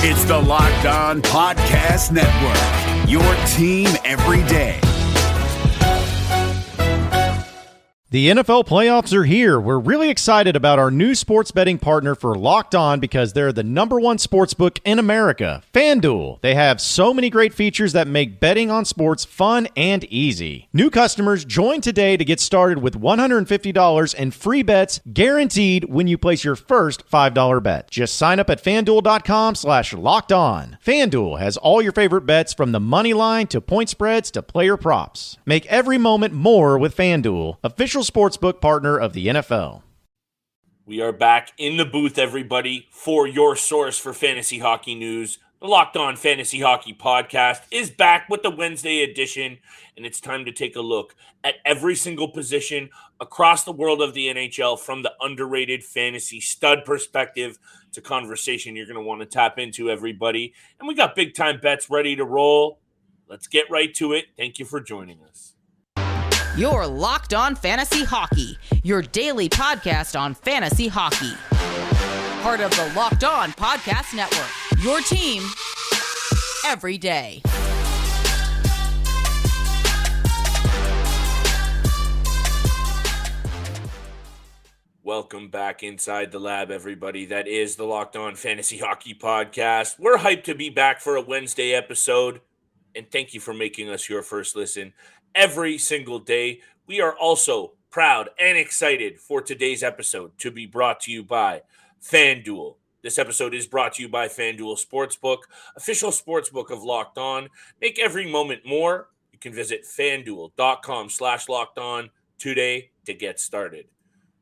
It's the Locked On Podcast Network, your team every day. The NFL playoffs are here. We're really excited about our new sports betting partner for Locked On because they're the number one sportsbook in America, FanDuel. They have so many great features that make betting on sports fun and easy. New customers join today to get started with $150 in free bets guaranteed when you place your first $5 bet. Just sign up at FanDuel.com/LockedOn. FanDuel has all your favorite bets from the money line to point spreads to player props. Make every moment more with FanDuel, official sportsbook partner of the NFL. We are back in the booth, everybody, for your source for fantasy hockey news. The Locked On Fantasy Hockey Podcast is back with the Wednesday edition, and it's time to take a look at every single position across the world of the NHL from the underrated fantasy stud perspective. It's a conversation you're going to want to tap into, everybody. And we got big-time bets ready to roll. Let's get right to it. Thank you for joining us. You're Locked On Fantasy Hockey, your daily podcast on fantasy hockey. Part of the Locked On Podcast Network, your team every day. Welcome back inside the lab, everybody. That is the Locked On Fantasy Hockey Podcast. We're hyped to be back for a Wednesday episode, and thank you for making us your first listen every single day. We are also proud and excited for today's episode to be brought to you by FanDuel. This episode is brought to you by FanDuel Sportsbook, official sportsbook of Locked On. Make every moment more. You can visit FanDuel.com/LockedOn today to get started.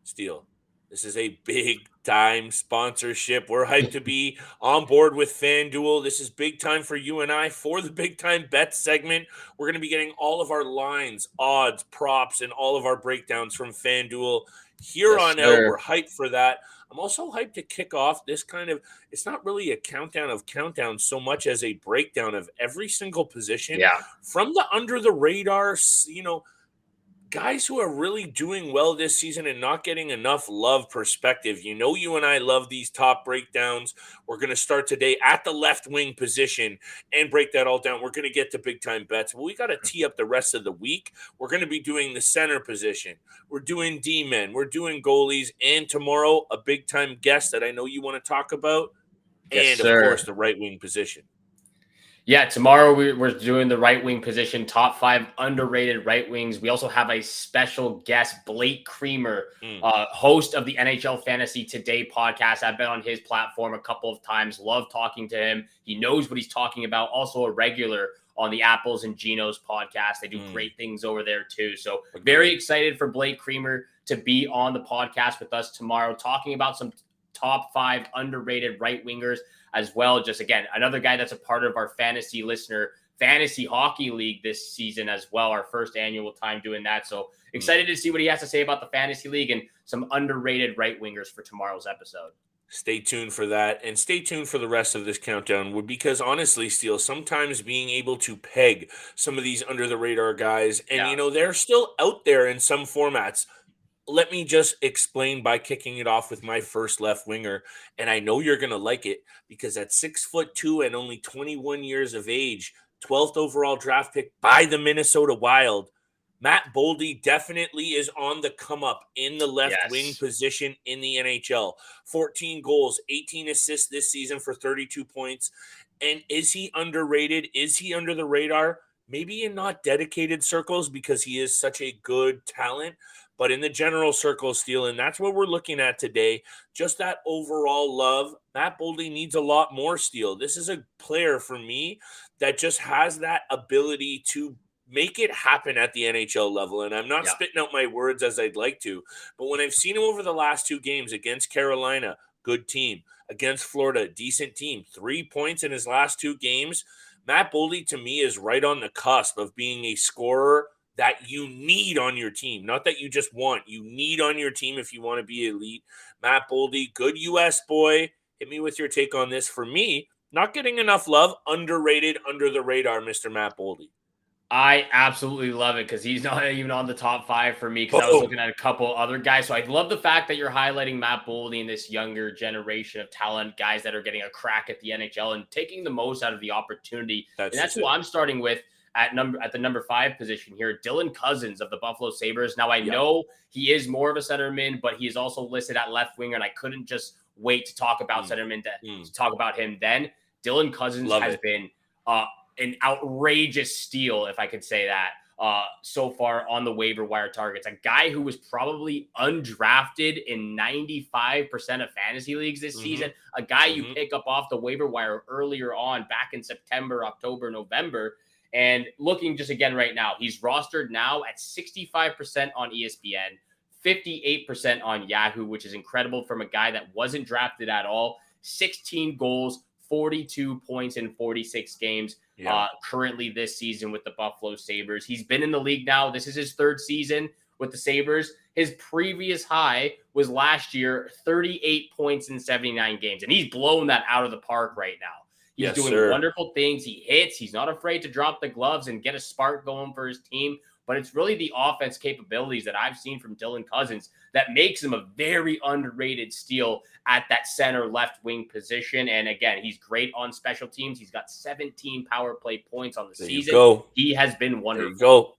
Steele, this is a big-time sponsorship. We're hyped to be on board with FanDuel. This is big time for you and I for the big-time bet segment. We're going to be getting all of our lines, odds, props, and all of our breakdowns from FanDuel here on out. We're hyped for that. I'm also hyped to kick off this it's not really a countdown of countdowns so much as a breakdown of every single position from the under-the-radar, guys who are really doing well this season and not getting enough love perspective. You and I love these top breakdowns. We're going to start today at the left wing position and break that all down. We're going to get to big time bets, but we got to tee up the rest of the week. We're going to be doing the center position. We're doing D-men. We're doing goalies. And tomorrow, a big time guest that I know you want to talk about. Yes, and of course, the right wing position. Yeah, tomorrow we're doing the right wing position, top 5 underrated right wings. We also have a special guest, Blake Creamer, host of the NHL Fantasy Today podcast. I've been on his platform a couple of times. Love talking to him. He knows what he's talking about. Also a regular on the Apples and Geno's podcast. They do great things over there too. So very excited for Blake Creamer to be on the podcast with us tomorrow, talking about some top 5 underrated right wingers as well. Just again, another guy that's a part of our fantasy listener fantasy hockey league this season as well. Our first annual time doing that. So excited to see what he has to say about the fantasy league and some underrated right wingers for tomorrow's episode. Stay tuned for that, and stay tuned for the rest of this countdown, because honestly, Steele, sometimes being able to peg some of these under the radar guys, and they're still out there in some formats. Let me just explain by kicking it off with my first left winger, and I know you're going to like it because at 6'2" and only 21 years of age, 12th overall draft pick by the Minnesota Wild, Matt Boldy definitely is on the come up in the left wing position in the NHL. 14 goals, 18 assists this season for 32 points. And is he underrated? Is he under the radar? Maybe in not dedicated circles because he is such a good talent, but in the general circle, Steele, and that's what we're looking at today. Just that overall love. Matt Boldy needs a lot more, Steele. This is a player for me that just has that ability to make it happen at the NHL level. And I'm not spitting out my words as I'd like to, but when I've seen him over the last 2 games against Carolina, good team, against Florida, decent team, 3 points in his last 2 games, Matt Boldy to me is right on the cusp of being a scorer that you need on your team. Not that you just want. You need on your team if you want to be elite. Matt Boldy, good U.S. boy. Hit me with your take on this. For me, not getting enough love, underrated, under the radar, Mr. Matt Boldy. I absolutely love it because he's not even on the top 5 for me because I was looking at a couple other guys. So I love the fact that you're highlighting Matt Boldy and this younger generation of talent, guys that are getting a crack at the NHL and taking the most out of the opportunity. That's who I'm starting with at the number 5 position here, Dylan Cozens of the Buffalo Sabres. Now, I know he is more of a centerman, but he is also listed at left winger, and I couldn't just wait to talk about centerman to talk about him then. Dylan Cozens has been an outrageous steal, if I could say that, so far on the waiver wire targets. A guy who was probably undrafted in 95% of fantasy leagues this season. A guy you pick up off the waiver wire earlier on, back in September, October, November. And looking just again right now, he's rostered now at 65% on ESPN, 58% on Yahoo, which is incredible from a guy that wasn't drafted at all. 16 goals, 42 points in 46 games currently this season with the Buffalo Sabres. He's been in the league now. This is his 3rd season with the Sabres. His previous high was last year, 38 points in 79 games. And he's blown that out of the park right now. He's doing wonderful things. He hits. He's not afraid to drop the gloves and get a spark going for his team. But it's really the offense capabilities that I've seen from Dylan Cozens that makes him a very underrated steal at that center left wing position. And again, he's great on special teams. He's got 17 power play points on the season. He has been wonderful. There you go.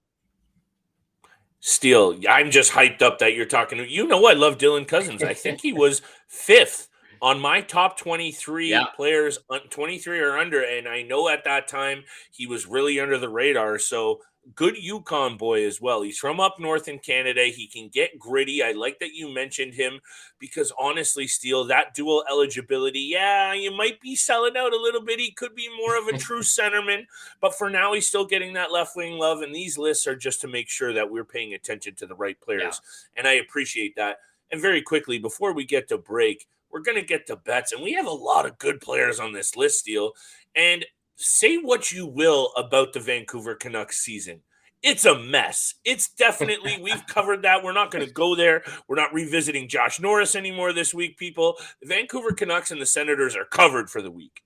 Steele, I'm just hyped up that you're talking. You know, I love Dylan Cozens. I think he was 5th on my top 23 players, 23 or under. And I know at that time he was really under the radar. So good Yukon boy as well. He's from up north in Canada. He can get gritty. I like that you mentioned him because honestly, Steele, that dual eligibility, you might be selling out a little bit. He could be more of a true centerman, but for now he's still getting that left wing love. And these lists are just to make sure that we're paying attention to the right players. And I appreciate that. And very quickly, before we get to break, we're going to get to bets. And we have a lot of good players on this list, Steele. And say what you will about the Vancouver Canucks season. It's a mess. It's definitely, we've covered that. We're not going to go there. We're not revisiting Josh Norris anymore this week, people. The Vancouver Canucks and the Senators are covered for the week.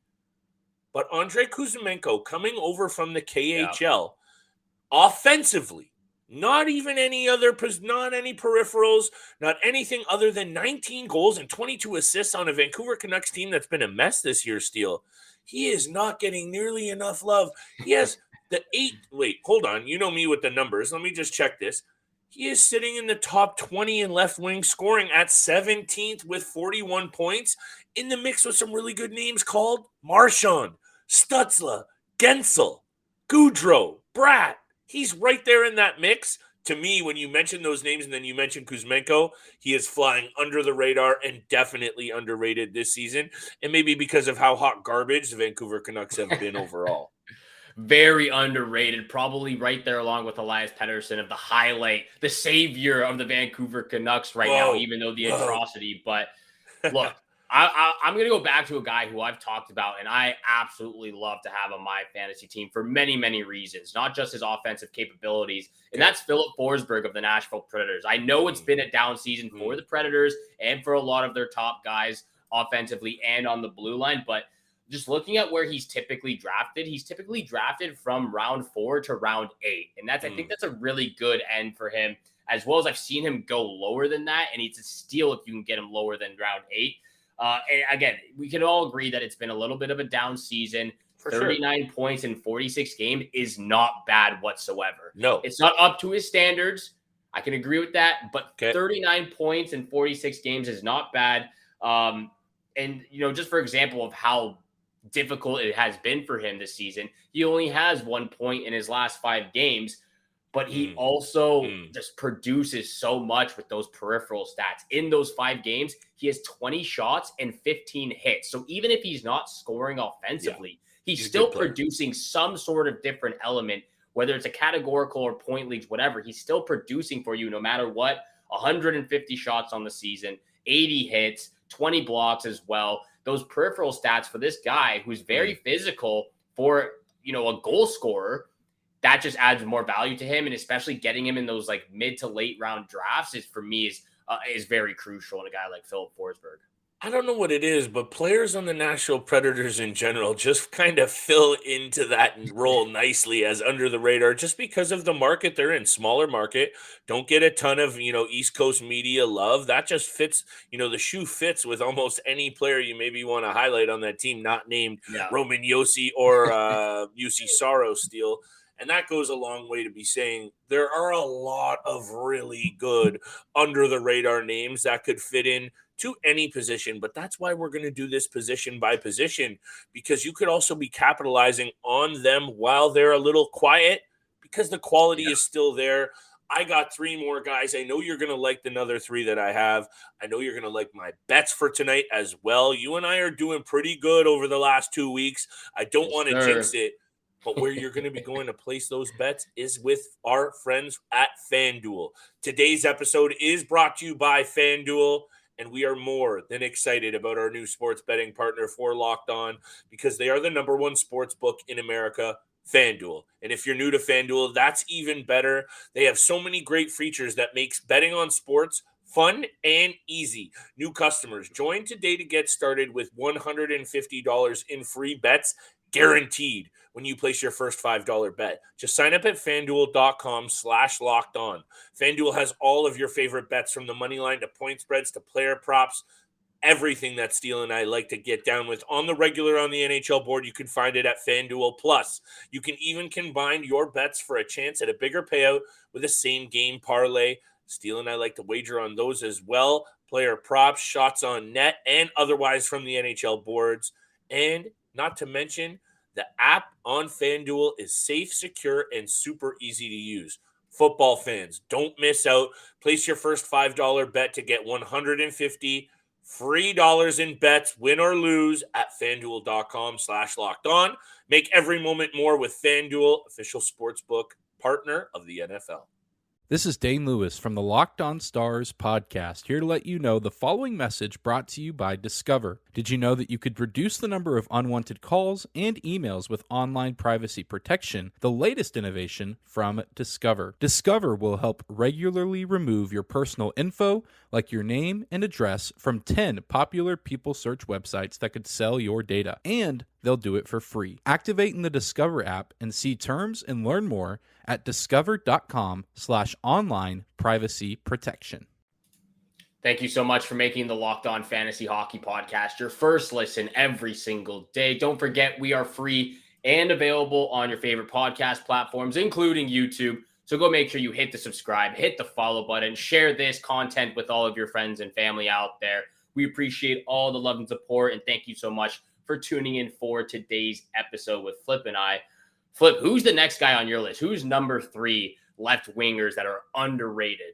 But Andrei Kuzmenko coming over from the KHL, offensively, not even any other, not any peripherals, not anything other than 19 goals and 22 assists on a Vancouver Canucks team that's been a mess this year, Steele. He is not getting nearly enough love. He has hold on. You know me with the numbers. Let me just check this. He is sitting in the top 20 in left wing scoring at 17th with 41 points in the mix with some really good names called Marchand, Stutzla, Gensel, Goudreau, Bratt. He's right there in that mix. To me, when you mention those names and then you mention Kuzmenko, he is flying under the radar and definitely underrated this season. And maybe because of how hot garbage the Vancouver Canucks have been overall. Very underrated, probably right there along with Elias Pettersson of the highlight, the savior of the Vancouver Canucks right now, even though the atrocity. But look, I'm going to go back to a guy who I've talked about, and I absolutely love to have on my fantasy team for many, many reasons, not just his offensive capabilities, and that's Filip Forsberg of the Nashville Predators. I know it's been a down season for the Predators and for a lot of their top guys offensively and on the blue line, but just looking at where he's typically drafted from round 4 to round 8, and I think that's a really good end for him, as well as I've seen him go lower than that, and it's a steal if you can get him lower than round 8. And again, we can all agree that it's been a little bit of a down season. 39 points in 46 games is not bad whatsoever. No. It's not up to his standards. I can agree with that, but 39 points in 46 games is not bad. And, just for example of how difficult it has been for him this season, he only has 1 point in his last 5 games. But he also just produces so much with those peripheral stats. In those 5 games, he has 20 shots and 15 hits. So even if he's not scoring offensively, he's still producing some sort of different element, whether it's a categorical or point leagues, whatever. He's still producing for you no matter what. 150 shots on the season, 80 hits, 20 blocks as well. Those peripheral stats for this guy who's very physical for, a goal scorer, that just adds more value to him, and especially getting him in those mid to late round drafts is very crucial in a guy like Filip Forsberg. I don't know what it is, but players on the Nashville Predators in general just kind of fill into that role nicely as under the radar just because of the market they're in. Smaller market, don't get a ton of, East Coast media love. That just fits, the shoe fits with almost any player you maybe want to highlight on that team, not named Roman Yossi or UC Saros Steel. And that goes a long way to be saying there are a lot of really good under the radar names that could fit in to any position, but that's why we're going to do this position by position, because you could also be capitalizing on them while they're a little quiet because the quality is still there. I got 3 more guys. I know you're going to like the other 3 that I have. I know you're going to like my bets for tonight as well. You and I are doing pretty good over the last 2 weeks. I don't want to jinx it, but where you're going to be going to place those bets is with our friends at FanDuel. Today's episode is brought to you by FanDuel. And we are more than excited about our new sports betting partner for Locked On because they are the #1 sports book in America, FanDuel. And if you're new to FanDuel, that's even better. They have so many great features that makes betting on sports fun and easy. New customers, join today to get started with $150 in free bets guaranteed when you place your first $5 bet. Just sign up at FanDuel.com/lockedon. FanDuel has all of your favorite bets from the money line to point spreads to player props. Everything that Steele and I like to get down with on the regular on the NHL board, you can find it at FanDuel Plus. You can even combine your bets for a chance at a bigger payout with a same game parlay. Steele and I like to wager on those as well. Player props, shots on net, and otherwise from the NHL boards. And not to mention, the app on FanDuel is safe, secure, and super easy to use. Football fans, don't miss out. Place your first $5 bet to get $150 free in bets, win or lose, at FanDuel.com/lockedon. Make every moment more with FanDuel, official sportsbook partner of the NFL. This is Dane Lewis from the Locked On Stars podcast, here to let you know the following message brought to you by Discover. Did you know that you could reduce the number of unwanted calls and emails with online privacy protection, the latest innovation from Discover? Discover will help regularly remove your personal info, like your name and address, from 10 popular people search websites that could sell your data, and they'll do it for free. Activate in the Discover app and see terms and learn more at discover.com/online privacy protection. Thank you so much for making the Locked On Fantasy Hockey Podcast your first listen every single day. Don't forget, we are free and available on your favorite podcast platforms, including YouTube. So go make sure you hit the subscribe, hit the follow button, share this content with all of your friends and family out there. We appreciate all the love and support, and thank you so much for tuning in for today's episode with Flip and I. Flip, who's the next guy on your list? Who's number 3 left wingers that are underrated?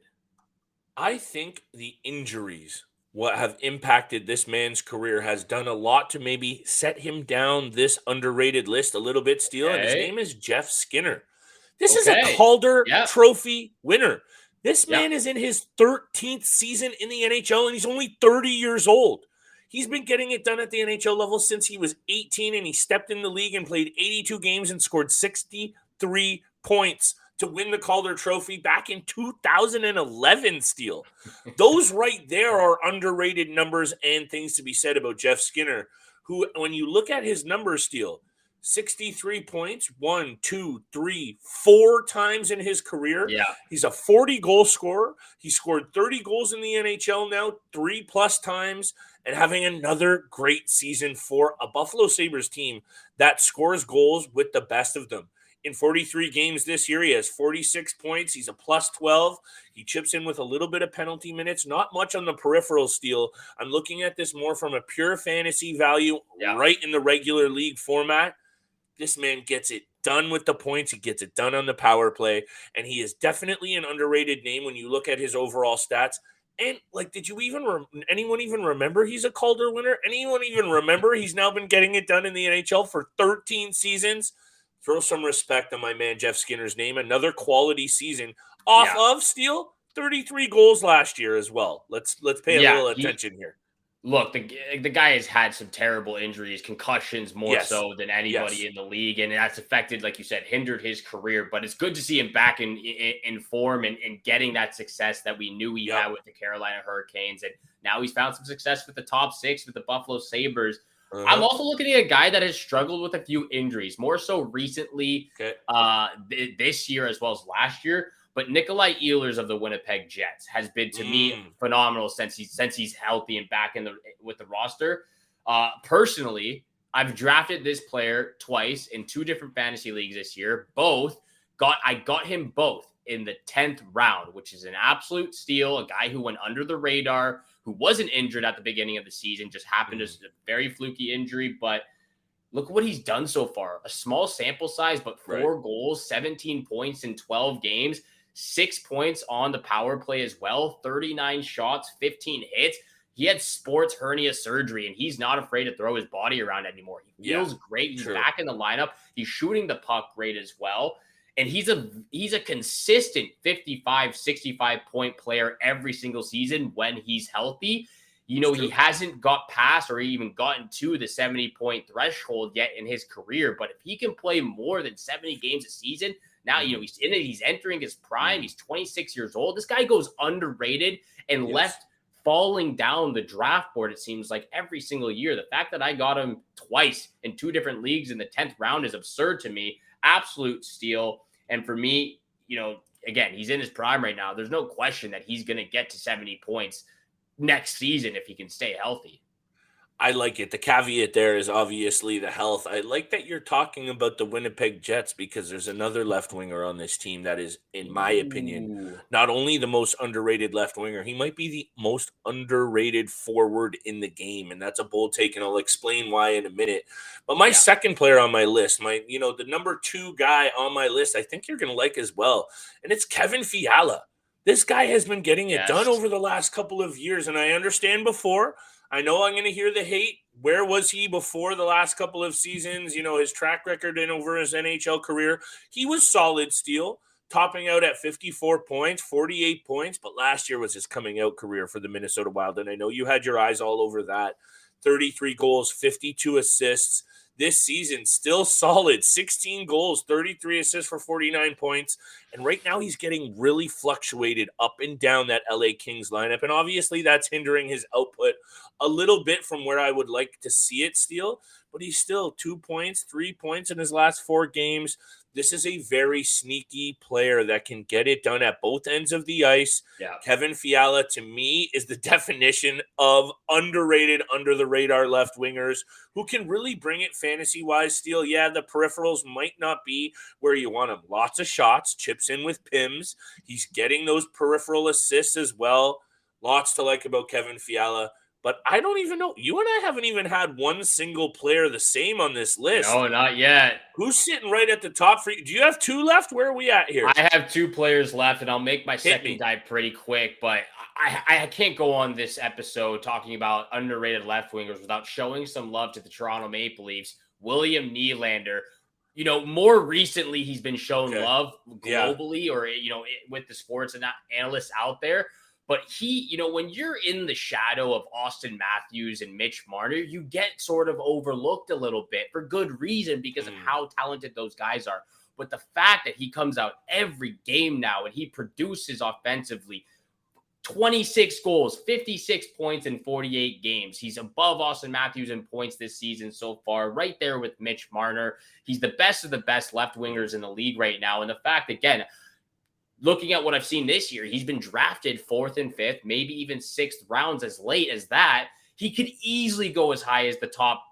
I think the injuries, what have impacted this man's career, has done a lot to maybe set him down this underrated list a little bit, Steele. And his name is Jeff Skinner. This is a Calder Trophy winner. This man is in his 13th season in the NHL, and he's only 30 years old. He's been getting it done at the NHL level since he was 18, and he stepped in the league and played 82 games and scored 63 points to win the Calder Trophy back in 2011, Steele. Those right there are underrated numbers and things to be said about Jeff Skinner, who, when you look at his numbers, Steele, 63 points, 1, 2, 3, 4 times in his career. Yeah. He's a 40-goal scorer. He scored 30 goals in the NHL now, 3+ times, and having another great season for a Buffalo Sabres team that scores goals with the best of them. In 43 games this year, he has 46 points. He's a +12. He chips in with a little bit of penalty minutes, not much on the peripheral, Steele. I'm looking at this more from a pure fantasy value, right in the regular league format. This man gets it done with the points. He gets it done on the power play, and he is definitely an underrated name when you look at his overall stats. And, did you anyone even remember he's a Calder winner? Anyone even remember he's now been getting it done in the NHL for 13 seasons? Throw some respect on my man Jeff Skinner's name. Another quality season off of Steele. 33 goals last year as well. Let's pay a little attention here. Look, the guy has had some terrible injuries, concussions more so than anybody in the league, and that's affected, like you said, hindered his career. But it's good to see him back in form and getting that success that we knew he had with the Carolina Hurricanes. And Now he's found some success with the top 6 with the Buffalo Sabres. I'm also looking at a guy that has struggled with a few injuries, more so recently this year as well as last year. But Nikolaj Ehlers of the Winnipeg Jets has been, to me, phenomenal since he's healthy and back with the roster. Personally, I've drafted this player twice in 2 different fantasy leagues this year. I got him both in the 10th round, which is an absolute steal. A guy who went under the radar, who wasn't injured at the beginning of the season, just happened as a very fluky injury. But look what he's done so far. A small sample size, but 4 goals, 17 points in 12 games, 6 points on the power play as well, 39 shots, 15 hits. He had sports hernia surgery, and he's not afraid to throw his body around anymore. He feels great. He's back in the lineup. He's shooting the puck great as well. And he's a consistent 55, 65-point player every single season when he's healthy. He hasn't got past or even gotten to the 70-point threshold yet in his career. But if he can play more than 70 games a season, now, he's entering his prime. He's 26 years old. This guy goes underrated and left falling down the draft board, it seems like, every single year. The fact that I got him twice in 2 different leagues in the 10th round is absurd to me. Absolute steal. And for me, again, he's in his prime right now. There's no question that he's going to get to 70 points next season if he can stay healthy. I like it. The caveat there is obviously the health. I like that you're talking about the Winnipeg Jets because there's another left winger on this team that is, in my opinion, not only the most underrated left winger, he might be the most underrated forward in the game. And that's a bold take, and I'll explain why in a minute. But my second player on my list, the number 2 guy on my list, I think you're going to like as well. And it's Kevin Fiala. This guy has been getting it done over the last couple of years. And I understand before, I know I'm going to hear the hate. Where was he before the last couple of seasons? His track record and over his NHL career, he was solid still, topping out at 54 points, 48 points. But last year was his coming out career for the Minnesota Wild. And I know you had your eyes all over that. 33 goals, 52 assists. This season, still solid. 16 goals, 33 assists for 49 points. And right now he's getting really fluctuated up and down that LA Kings lineup. And obviously that's hindering his output a little bit from where I would like to see it still. But he's still 2 points, 3 points in his last 4 games. This is a very sneaky player that can get it done at both ends of the ice. Yeah. Kevin Fiala, to me, is the definition of underrated, under-the-radar left wingers who can really bring it fantasy-wise still. Yeah, the peripherals might not be where you want them. Lots of shots, chips in with PIMs. He's getting those peripheral assists as well. Lots to like about Kevin Fiala. But I don't even know. You and I haven't even had one single player the same on this list. No, not yet. Who's sitting right at the top for you? Do you have 2 left? Where are we at here? I have 2 players left, and I'll make my second dive pretty quick. But I can't go on this episode talking about underrated left wingers without showing some love to the Toronto Maple Leafs. William Nylander. More recently, he's been shown love globally or, with the sports and analysts out there. But he, when you're in the shadow of Austin Matthews and Mitch Marner, you get sort of overlooked a little bit for good reason because of how talented those guys are. But the fact that he comes out every game now and he produces offensively, 26 goals, 56 points in 48 games. He's above Austin Matthews in points this season so far, right there with Mitch Marner. He's the best of the best left wingers in the league right now. And the fact, again, looking at what I've seen this year, he's been drafted 4th and 5th, maybe even 6th rounds as late as that. He could easily go as high as the top,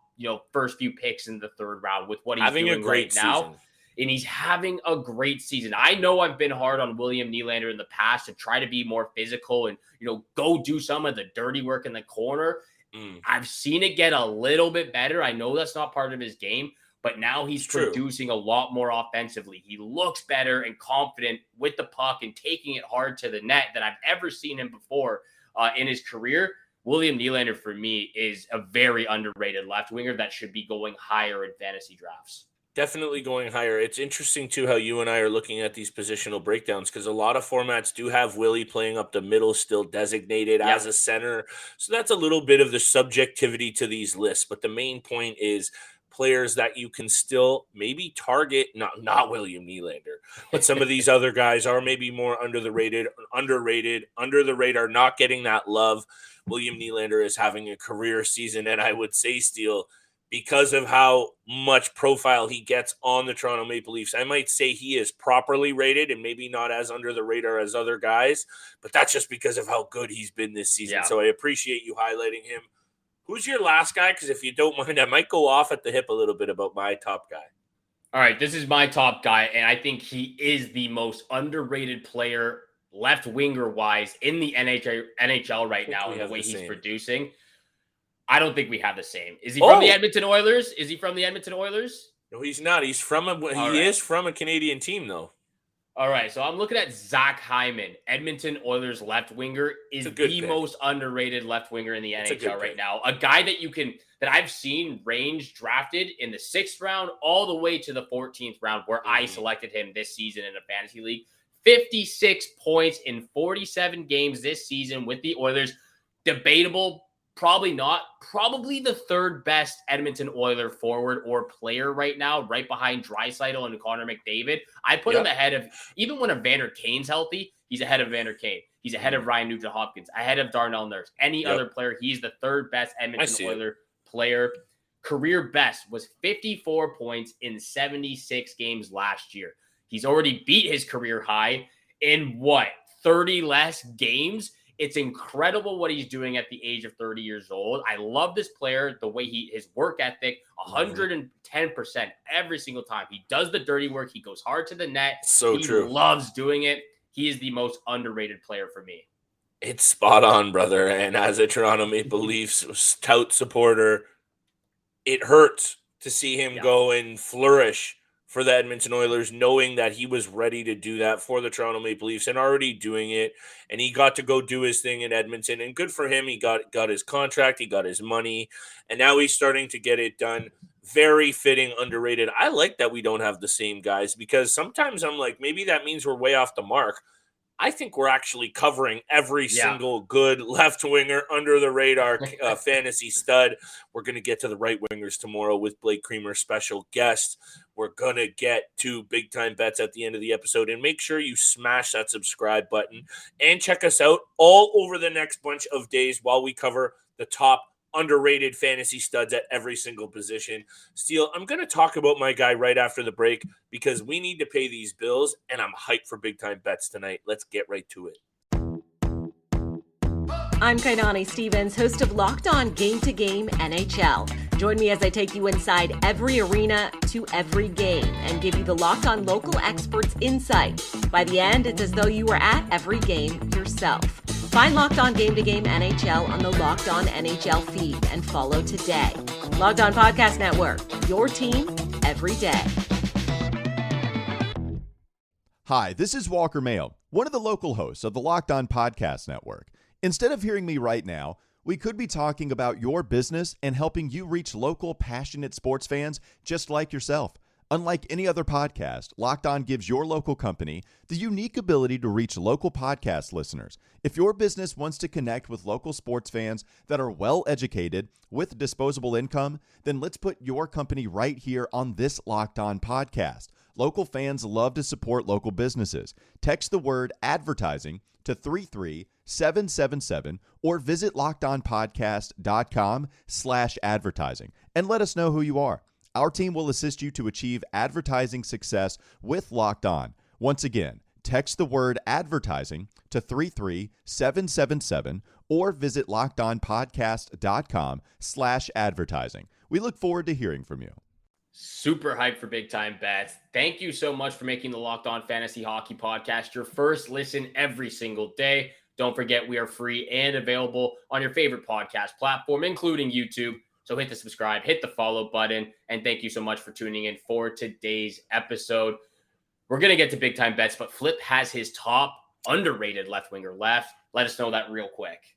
first few picks in the 3rd round with what he's having doing a great right now. And he's having a great season. I know I've been hard on William Nylander in the past to try to be more physical and, go do some of the dirty work in the corner. I've seen it get a little bit better. I know that's not part of his game. But now he's producing a lot more offensively. He looks better and confident with the puck and taking it hard to the net than I've ever seen him before in his career. William Nylander, for me, is a very underrated left winger that should be going higher in fantasy drafts. Definitely going higher. It's interesting, too, how you and I are looking at these positional breakdowns because a lot of formats do have Willie playing up the middle, still designated as a center. So that's a little bit of the subjectivity to these lists. But the main point is players that you can still maybe target, not William Nylander, but some of these other guys are maybe more underrated, under the radar, not getting that love. William Nylander is having a career season, and I would say, Steele, because of how much profile he gets on the Toronto Maple Leafs, I might say he is properly rated and maybe not as under the radar as other guys, but that's just because of how good he's been this season. Yeah. So I appreciate you highlighting him. Who's your last guy? Because if you don't mind, I might go off at the hip a little bit about my top guy. All right, this is my top guy, and I think he is the most underrated player left winger-wise in the NHL right now, and the way he's producing. I don't think we have the same. Is he from the Edmonton Oilers? No, he's not. He's from is from a Canadian team, though. All right, so I'm looking at Zach Hyman, Edmonton Oilers left winger, is the most underrated left winger in the NHL right now. A guy that I've seen range drafted in the 6th round all the way to the 14th round, where I selected him this season in a fantasy league. 56 points in 47 games this season with the Oilers. Debatable. Probably not. Probably the 3rd best Edmonton Oiler forward or player right now, right behind Draisaitl and Connor McDavid. I put him ahead of, even when Evander Kane's healthy, he's ahead of Evander Kane. He's ahead of Ryan Nugent-Hopkins, ahead of Darnell Nurse. Any other player, he's the 3rd best Edmonton Oiler player. Career best was 54 points in 76 games last year. He's already beat his career high in 30 less games? It's incredible what he's doing at the age of 30 years old. I love this player, the way his work ethic, 110% every single time. He does the dirty work. He goes hard to the net. He loves doing it. He is the most underrated player for me. It's spot on, brother. And as a Toronto Maple Leafs stout supporter, it hurts to see him go and flourish for the Edmonton Oilers, knowing that he was ready to do that for the Toronto Maple Leafs and already doing it. And he got to go do his thing in Edmonton. And good for him. He got his contract. He got his money. And now he's starting to get it done. Very fitting, underrated. I like that we don't have the same guys, because sometimes I'm like, maybe that means we're way off the mark. I think we're actually covering every single good left winger, under the radar fantasy stud. We're going to get to the right wingers tomorrow with Blake Creamer, special guest. We're going to get to big time bets at the end of the episode, and make sure you smash that subscribe button and check us out all over the next bunch of days while we cover the top underrated fantasy studs at every single position. Steele, I'm going to talk about my guy right after the break, because we need to pay these bills, and I'm hyped for big time bets tonight. Let's get right to it. I'm Kainani Stevens, host of Locked On Game to Game NHL. Join me as I take you inside every arena to every game and give you the Locked On local experts insight. By the end, it's as though you were at every game yourself. Find Locked On Game to Game NHL on the Locked On NHL feed and follow today. Locked On Podcast Network, your team every day. Hi, this is Walker Mayo, one of the local hosts of the Locked On Podcast Network. Instead of hearing me right now, we could be talking about your business and helping you reach local, passionate sports fans just like yourself. Unlike any other podcast, Locked On gives your local company the unique ability to reach local podcast listeners. If your business wants to connect with local sports fans that are well-educated with disposable income, then let's put your company right here on this Locked On podcast. Local fans love to support local businesses. Text the word advertising to 33777 or visit lockedonpodcast.com/advertising and let us know who you are. Our team will assist you to achieve advertising success with Locked On. Once again, text the word advertising to 33777 or visit lockedonpodcast.com/advertising. We look forward to hearing from you. Super hyped for big time bets. Thank you so much for making the Locked On Fantasy Hockey Podcast your first listen every single day. Don't forget, we are free and available on your favorite podcast platform, including YouTube. So hit the subscribe, hit the follow button, and thank you so much for tuning in for today's episode. We're going to get to big time bets, but Flip has his top underrated left winger left. Let us know that real quick.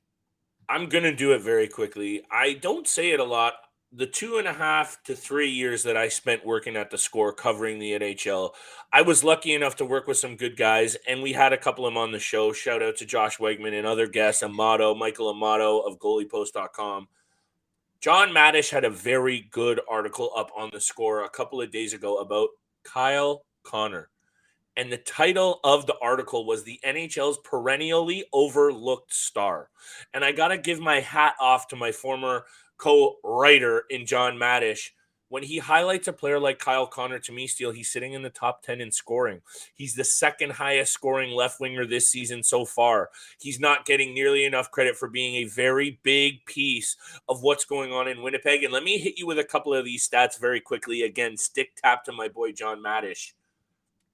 I'm going to do it very quickly. I don't say it a lot. The 2.5 to 3 years that I spent working at the Score covering the NHL, I was lucky enough to work with some good guys, and we had a couple of them on the show. Shout out to Josh Wegman and other guests, Michael Amato of goaliepost.com. John Madish had a very good article up on the Score a couple of days ago about Kyle Connor. And the title of the article was the NHL's perennially overlooked star. And I got to give my hat off to my former co-writer in John Madish. When he highlights a player like Kyle Connor, to me, Steele, he's sitting in the top 10 in scoring. He's the second highest scoring left winger this season so far. He's not getting nearly enough credit for being a very big piece of what's going on in Winnipeg. And let me hit you with a couple of these stats very quickly. Again, stick tap to my boy John Madish.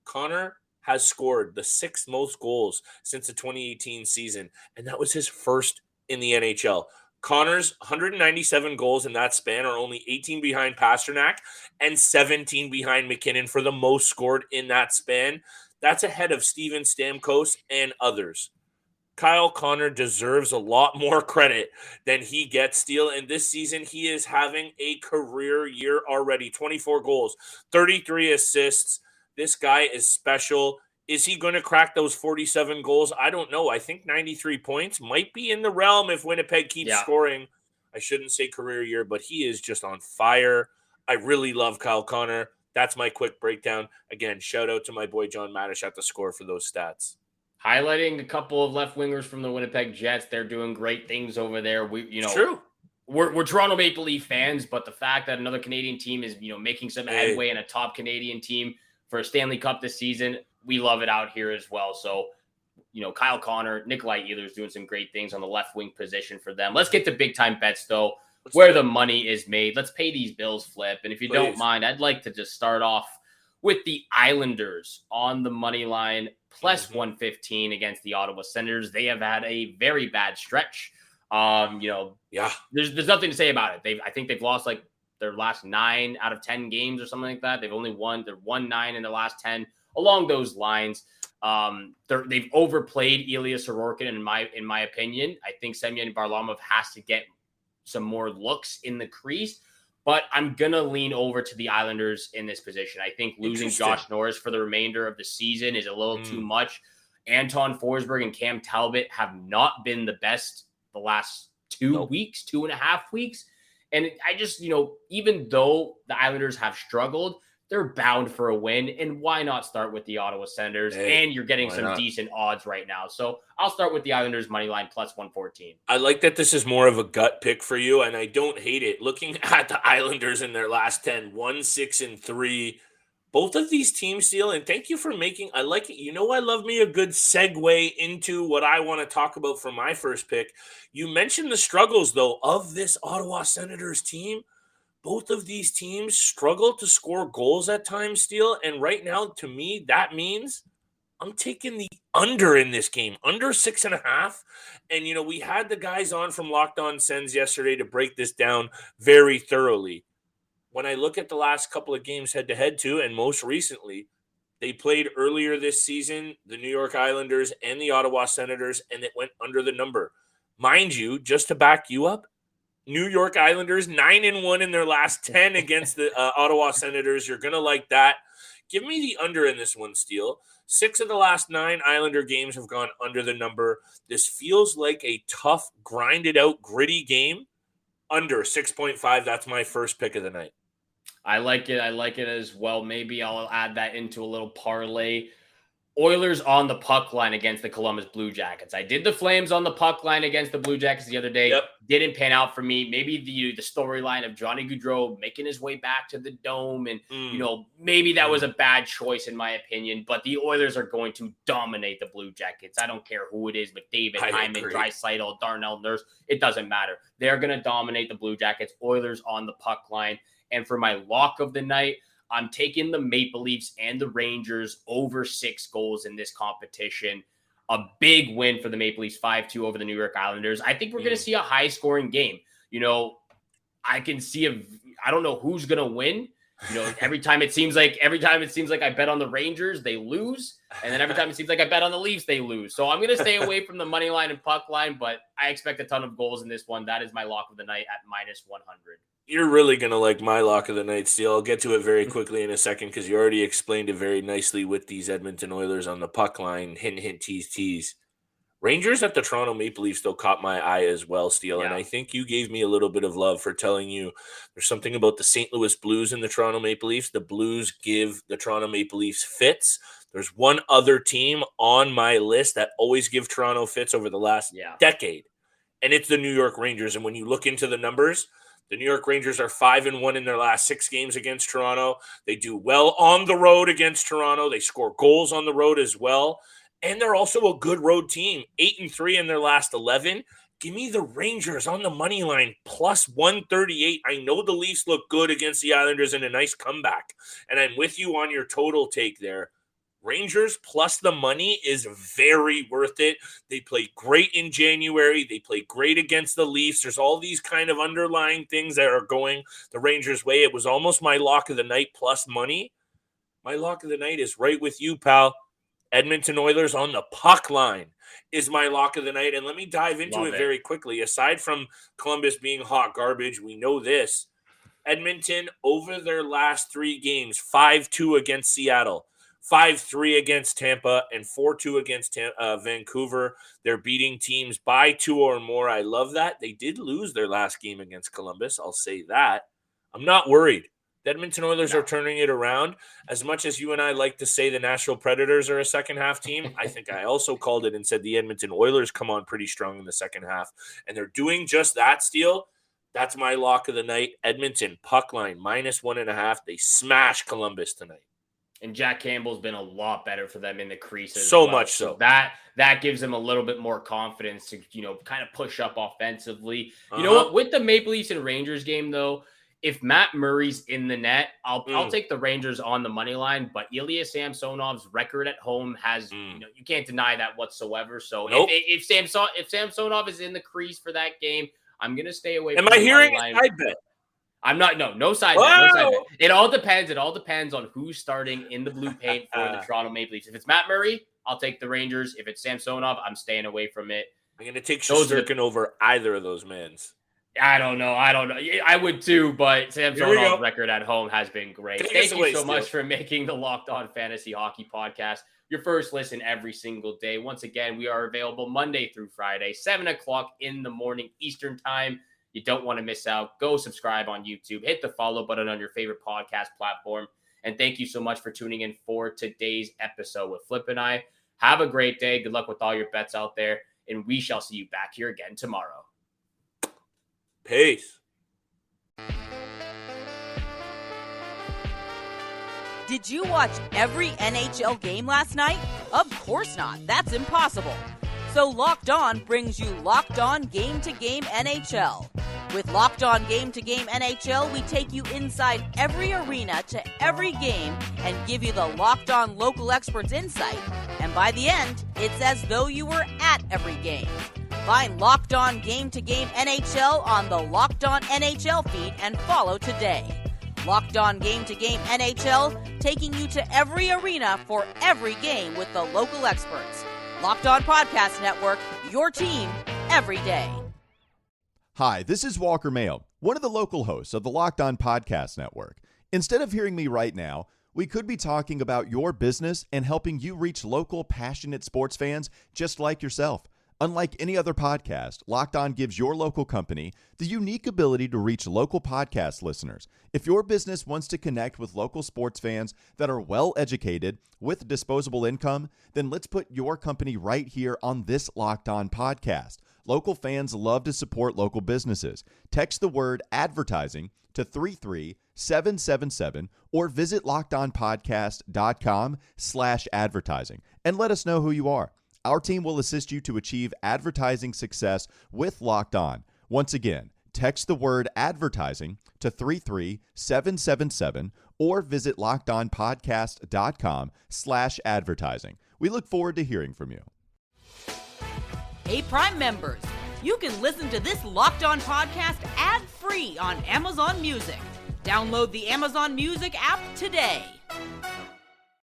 Connor has scored the 6th most goals since the 2018 season, and that was his first in the NHL. Connor's 197 goals in that span are only 18 behind Pasternak and 17 behind McKinnon for the most scored in that span. That's ahead of Steven Stamkos and others. Kyle Connor deserves a lot more credit than he gets, Steele. And this season, he is having a career year already. 24 goals, 33 assists. This guy is special. Is he going to crack those 47 goals? I don't know. I think 93 points might be in the realm if Winnipeg keeps scoring. I shouldn't say career year, but he is just on fire. I really love Kyle Connor. That's my quick breakdown. Again, shout out to my boy John Madish at the Score for those stats. Highlighting a couple of left wingers from the Winnipeg Jets. They're doing great things over there. It's true. We're Toronto Maple Leaf fans, but the fact that another Canadian team is, making some headway and a top Canadian team for a Stanley Cup this season, we love it out here as well. So, Kyle Connor, Nikolaj Ehlers doing some great things on the left wing position for them. Let's get to big time bets though, where the money is made. Let's pay these bills, Flip. And if you don't mind, I'd like to just start off with the Islanders on the money line, plus 115 against the Ottawa Senators. They have had a very bad stretch. There's nothing to say about it. I think they've lost like their last 9 out of 10 games or something like that. They've only won 9 in the last 10 along those lines. They've overplayed Ilya Sorokin in my opinion. I think Semyon Varlamov has to get some more looks in the crease, but I'm going to lean over to the Islanders in this position. I think losing Josh Norris for the remainder of the season is a little too much. Anton Forsberg and Cam Talbot have not been the best the last 2.5 weeks. And I just, even though the Islanders have struggled, they're bound for a win. And why not start with the Ottawa Senators? And you're getting some decent odds right now. So I'll start with the Islanders money line plus 114. I like that this is more of a gut pick for you, and I don't hate it. Looking at the Islanders in their last 10, 1-6-3. Both of these teams, Steele, and thank you for making, I like it. I love me a good segue into what I want to talk about for my first pick. You mentioned the struggles, though, of this Ottawa Senators team. Both of these teams struggle to score goals at times, Steele, and right now, to me, that means I'm taking the under in this game, under 6.5. And, we had the guys on from Locked On Sens yesterday to break this down very thoroughly. When I look at the last couple of games head-to-head too, and most recently, they played earlier this season, the New York Islanders and the Ottawa Senators, and it went under the number. Mind you, just to back you up, New York Islanders 9-1 in their last 10 against the Ottawa Senators. You're going to like that. Give me the under in this one, Steele. 6 of the last 9 Islander games have gone under the number. This feels like a tough, grinded-out, gritty game. Under 6.5, that's my first pick of the night. I like it. I like it as well. Maybe I'll add that into a little parlay. Oilers on the puck line against the Columbus Blue Jackets. I did the Flames on the puck line against the Blue Jackets the other day. Didn't pan out for me. Maybe the storyline of Johnny Gaudreau making his way back to the Dome. And, maybe that was a bad choice in my opinion. But the Oilers are going to dominate the Blue Jackets. I don't care who it is, McDavid, Hyman, Draisaitl, Darnell Nurse. It doesn't matter. They're going to dominate the Blue Jackets. Oilers on the puck line. And for my lock of the night, I'm taking the Maple Leafs and the Rangers over 6 goals in this competition. A big win for the Maple Leafs, 5-2 over the New York Islanders. I think we're going to see a high-scoring game. I can see I don't know who's going to win. Every time it seems like I bet on the Rangers, they lose. And then every time it seems like I bet on the Leafs, they lose. So I'm going to stay away from the money line and puck line, but I expect a ton of goals in this one. That is my lock of the night at minus 100. You're really going to like my lock of the night, Steele. I'll get to it very quickly in a second because you already explained it very nicely with these Edmonton Oilers on the puck line. Hint, hint, tease, tease. Rangers at the Toronto Maple Leafs still caught my eye as well, Steele. And I think you gave me a little bit of love for telling you there's something about the St. Louis Blues and the Toronto Maple Leafs. The Blues give the Toronto Maple Leafs fits. There's one other team on my list that always give Toronto fits over the last decade, and it's the New York Rangers. And when you look into the numbers, the New York Rangers are 5-1 in their last 6 games against Toronto. They do well on the road against Toronto. They score goals on the road as well. And they're also a good road team, 8-3 in their last 11. Give me the Rangers on the money line, plus 138. I know the Leafs look good against the Islanders in a nice comeback. And I'm with you on your total take there. Rangers plus the money is very worth it. They played great in January. They played great against the Leafs. There's all these kind of underlying things that are going the Rangers' way. It was almost my lock of the night plus money. My lock of the night is right with you, pal. Edmonton Oilers on the puck line is my lock of the night. And let me dive into it very quickly. Aside from Columbus being hot garbage, we know this. Edmonton, over their last 3 games, 5-2 against Seattle, 5-3 against Tampa, and 4-2 against Vancouver. They're beating teams by 2 or more. I love that. They did lose their last game against Columbus. I'll say that. I'm not worried. The Edmonton Oilers are turning it around. As much as you and I like to say the Nashville Predators are a second-half team, I think I also called it and said the Edmonton Oilers come on pretty strong in the second half. And they're doing just that, Steele. That's my lock of the night. Edmonton, puck line, minus 1.5. They smash Columbus tonight. And Jack Campbell's been a lot better for them in the creases. So much so. That gives them a little bit more confidence to, kind of push up offensively. You know what? With the Maple Leafs and Rangers game, though, if Matt Murray's in the net, I'll take the Rangers on the money line. But Ilya Samsonov's record at home has, you can't deny that whatsoever. So if Samsonov is in the crease for that game, I'm gonna stay away. Am I hearing a side bet? I'm not. No side bet. No side bet. It all depends. It all depends on who's starting in the blue paint for the Toronto Maple Leafs. If it's Matt Murray, I'll take the Rangers. If it's Samsonov, I'm staying away from it. I'm gonna take Shesterkin over either of those men. I don't know. I would too, but Samsonov's record at home has been great. Thank you so much for making the Locked On Fantasy Hockey Podcast your first listen every single day. Once again, we are available Monday through Friday, 7 o'clock in the morning Eastern time. You don't want to miss out. Go subscribe on YouTube. Hit the follow button on your favorite podcast platform. And thank you so much for tuning in for today's episode with Flip and I. Have a great day. Good luck with all your bets out there. And we shall see you back here again tomorrow. Peace. Did you watch every NHL game last night? Of course not. That's impossible. So Locked On brings you Locked On Game to Game NHL. With Locked On Game to Game NHL, we take you inside every arena to every game and give you the Locked On local experts insight. And by the end, it's as though you were at every game. Find Locked On Game to Game NHL on the Locked On NHL feed and follow today. Locked On Game to Game NHL, taking you to every arena for every game with the local experts. Locked On Podcast Network, your team every day. Hi, this is Walker Mayo, one of the local hosts of the Locked On Podcast Network. Instead of hearing me right now, we could be talking about your business and helping you reach local, passionate sports fans just like yourself. Unlike any other podcast, Locked On gives your local company the unique ability to reach local podcast listeners. If your business wants to connect with local sports fans that are well-educated with disposable income, then let's put your company right here on this Locked On podcast. Local fans love to support local businesses. Text the word advertising to 33777 or visit lockedonpodcast.com/advertising and let us know who you are. Our team will assist you to achieve advertising success with Locked On. Once again, text the word advertising to 33777 or visit lockedonpodcast.com/advertising. We look forward to hearing from you. Hey, Prime members, you can listen to this Locked On podcast ad-free on Amazon Music. Download the Amazon Music app today.